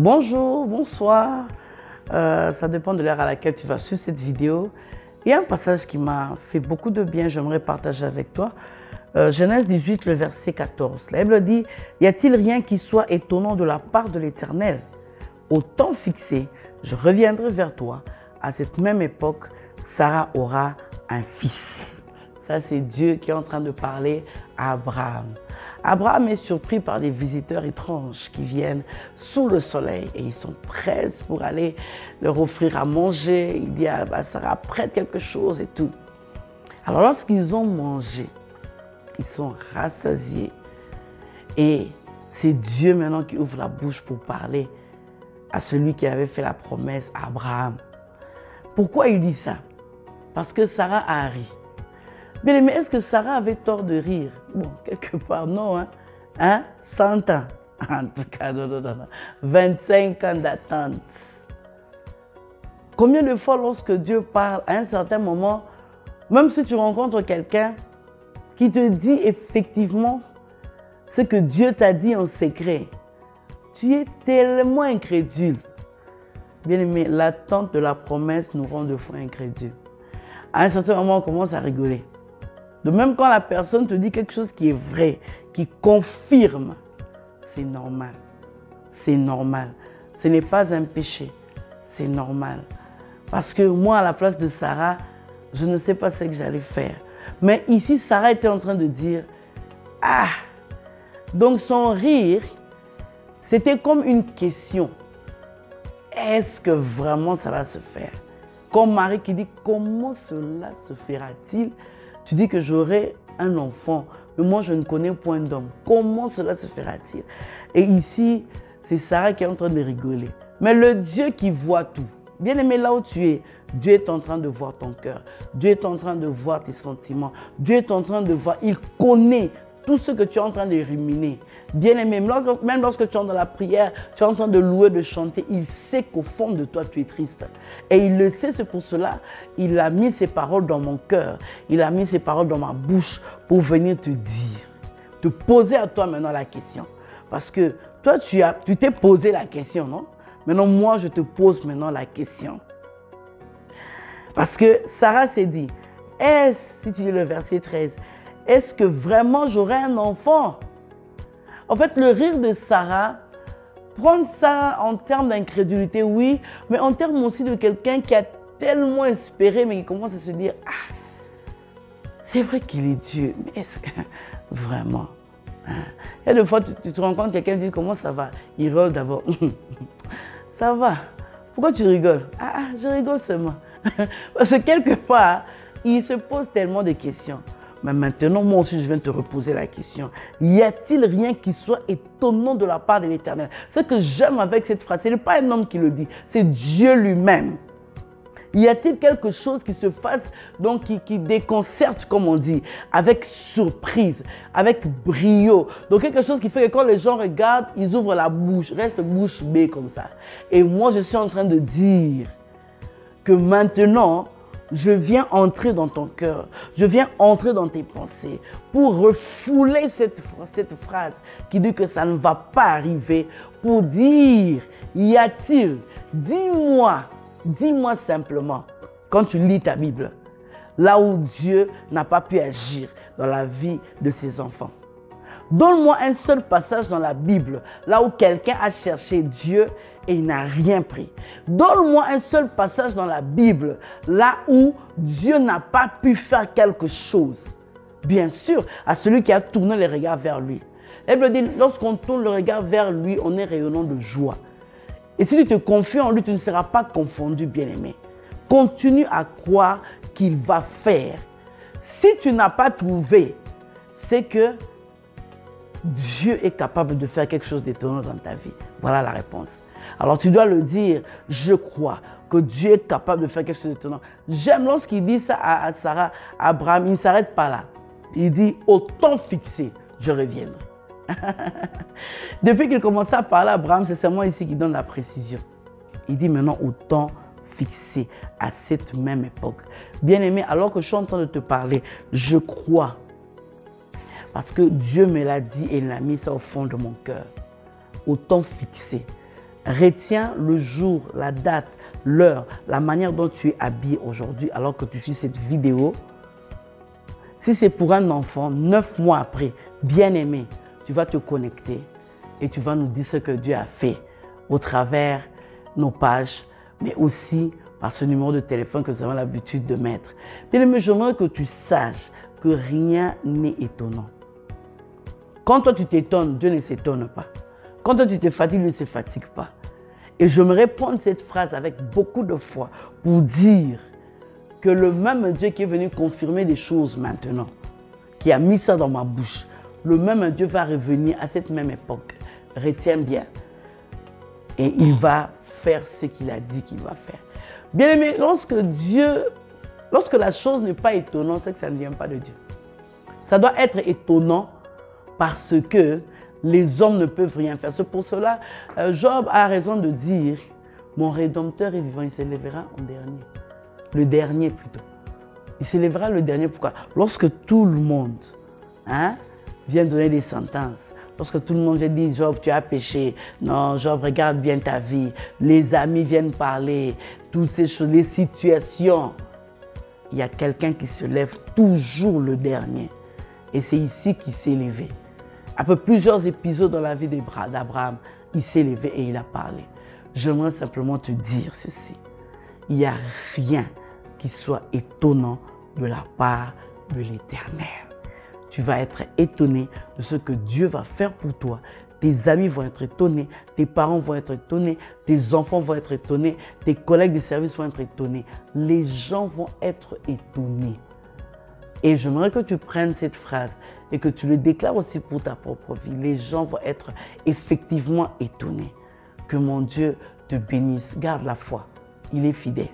Bonjour, bonsoir, ça dépend de l'heure à laquelle tu vas suivre cette vidéo. Il y a un passage qui m'a fait beaucoup de bien, j'aimerais partager avec toi. Genèse 18, le verset 14. La Bible dit, y a-t-il rien qui soit étonnant de la part de l'Éternel? Au temps fixé, je reviendrai vers toi. À cette même époque, Sarah aura un fils. Ça, c'est Dieu qui est en train de parler à Abraham. Abraham est surpris par des visiteurs étranges qui viennent sous le soleil et ils sont prêts pour aller leur offrir à manger. Il dit à Sarah, prête quelque chose et tout. Alors lorsqu'ils ont mangé, ils sont rassasiés et c'est Dieu maintenant qui ouvre la bouche pour parler à celui qui avait fait la promesse à Abraham. Pourquoi il dit ça? Parce que Sarah a ri. Bien aimé, est-ce que Sarah avait tort de rire? Bon, quelque part, non. 100 ans. En tout cas, non. 25 ans d'attente. Combien de fois lorsque Dieu parle, à un certain moment, même si tu rencontres quelqu'un qui te dit effectivement ce que Dieu t'a dit en secret, tu es tellement incrédule. Bien aimé, l'attente de la promesse nous rend deux fois incrédules. À un certain moment, on commence à rigoler. De même quand la personne te dit quelque chose qui est vrai, qui confirme, c'est normal. C'est normal. Ce n'est pas un péché. C'est normal. Parce que moi, à la place de Sarah, je ne sais pas ce que j'allais faire. Mais ici, Sarah était en train de dire, ah! Donc son rire, c'était comme une question. Est-ce que vraiment ça va se faire? Comme Marie qui dit, comment cela se fera-t-il? Tu dis que j'aurai un enfant, mais moi je ne connais point d'homme. Comment cela se fera-t-il? Et ici, c'est Sarah qui est en train de rigoler. Mais le Dieu qui voit tout, bien aimé, là où tu es, Dieu est en train de voir ton cœur. Dieu est en train de voir tes sentiments. Dieu est en train de voir, il connaît tout ce que tu es en train de ruminer. Bien aimé, même lorsque tu es dans la prière, tu es en train de louer, de chanter, il sait qu'au fond de toi, tu es triste. Et il le sait, c'est pour cela, il a mis ses paroles dans mon cœur. Il a mis ses paroles dans ma bouche pour venir te dire, te poser à toi maintenant la question. Parce que toi, tu t'es posé la question, non? Maintenant, moi, je te pose maintenant la question. Parce que Sarah s'est dit, si tu lis le verset 13, est-ce que vraiment j'aurai un enfant? En fait, le rire de Sarah, prendre ça en termes d'incrédulité, oui, mais en termes aussi de quelqu'un qui a tellement espéré, mais qui commence à se dire, ah, c'est vrai qu'il est Dieu, mais est-ce que vraiment? Il y a des fois, tu te rends compte, quelqu'un dit, comment ça va? Il rigole d'abord. Ça va. Pourquoi tu rigoles? Je rigole seulement. Parce que quelque part, il se pose tellement de questions. Mais maintenant, moi aussi, je viens te reposer la question. Y a-t-il rien qui soit étonnant de la part de l'Éternel? Ce que j'aime avec cette phrase, ce n'est pas un homme qui le dit, c'est Dieu lui-même. Y a-t-il quelque chose qui se fasse, donc qui déconcerte, comme on dit, avec surprise, avec brio? Donc quelque chose qui fait que quand les gens regardent, ils ouvrent la bouche, reste bouche bée comme ça. Et moi, je suis en train de dire que maintenant, je viens entrer dans ton cœur, je viens entrer dans tes pensées pour refouler cette phrase qui dit que ça ne va pas arriver, pour dire, y a-t-il, dis-moi simplement, quand tu lis ta Bible, là où Dieu n'a pas pu agir dans la vie de ses enfants. Donne-moi un seul passage dans la Bible, là où quelqu'un a cherché Dieu et il n'a rien pris. Donne-moi un seul passage dans la Bible, là où Dieu n'a pas pu faire quelque chose. Bien sûr, à celui qui a tourné les regards vers lui. La Bible dit, lorsqu'on tourne le regard vers lui, on est rayonnant de joie. Et si tu te confies en lui, tu ne seras pas confondu, bien-aimé. Continue à croire qu'il va faire. Si tu n'as pas trouvé, c'est que Dieu est capable de faire quelque chose d'étonnant dans ta vie. Voilà la réponse. Alors tu dois le dire, je crois que Dieu est capable de faire quelque chose d'étonnant. J'aime lorsqu'il dit ça à Sarah, à Abraham, il ne s'arrête pas là. Il dit, au temps fixé, je reviendrai. Depuis qu'il commençait à parler à Abraham, c'est seulement ici qu'il donne la précision. Il dit maintenant au temps fixé, à cette même époque. Bien-aimé, alors que je suis en train de te parler, je crois. Parce que Dieu me l'a dit et il a mis ça au fond de mon cœur. Au temps fixé. Retiens le jour, la date, l'heure, la manière dont tu es habillé aujourd'hui alors que tu suis cette vidéo. Si c'est pour un enfant, 9 mois après, bien aimé, tu vas te connecter et tu vas nous dire ce que Dieu a fait au travers nos pages, mais aussi par ce numéro de téléphone que nous avons l'habitude de mettre. Bien aimé, j'aimerais que tu saches que rien n'est étonnant. Quand toi tu t'étonnes, Dieu ne s'étonne pas. Quand toi tu te fatigues, Dieu ne se fatigue pas. Et j'aimerais prendre cette phrase avec beaucoup de foi pour dire que le même Dieu qui est venu confirmer des choses maintenant, qui a mis ça dans ma bouche, le même Dieu va revenir à cette même époque. Retiens bien. Et il va faire ce qu'il a dit qu'il va faire. Bien aimé, lorsque la chose n'est pas étonnante, c'est que ça ne vient pas de Dieu. Ça doit être étonnant parce que les hommes ne peuvent rien faire. C'est pour cela, Job a raison de dire, mon Rédempteur est vivant, il s'élèvera en dernier. Le dernier plutôt. Il s'élèvera le dernier. Pourquoi? Lorsque tout le monde vient donner des sentences, lorsque tout le monde vient dire, Job, tu as péché. Non, Job, regarde bien ta vie. Les amis viennent parler. Toutes ces choses, les situations. Il y a quelqu'un qui se lève toujours le dernier. Et c'est ici qu'il s'est levé. Après plusieurs épisodes dans la vie d'Abraham, il s'est levé et il a parlé. J'aimerais simplement te dire ceci. Il n'y a rien qui soit étonnant de la part de l'Éternel. Tu vas être étonné de ce que Dieu va faire pour toi. Tes amis vont être étonnés, tes parents vont être étonnés, tes enfants vont être étonnés, tes collègues de service vont être étonnés. Les gens vont être étonnés. Et j'aimerais que tu prennes cette phrase et que tu le déclares aussi pour ta propre vie. Les gens vont être effectivement étonnés. Que mon Dieu te bénisse. Garde la foi. Il est fidèle.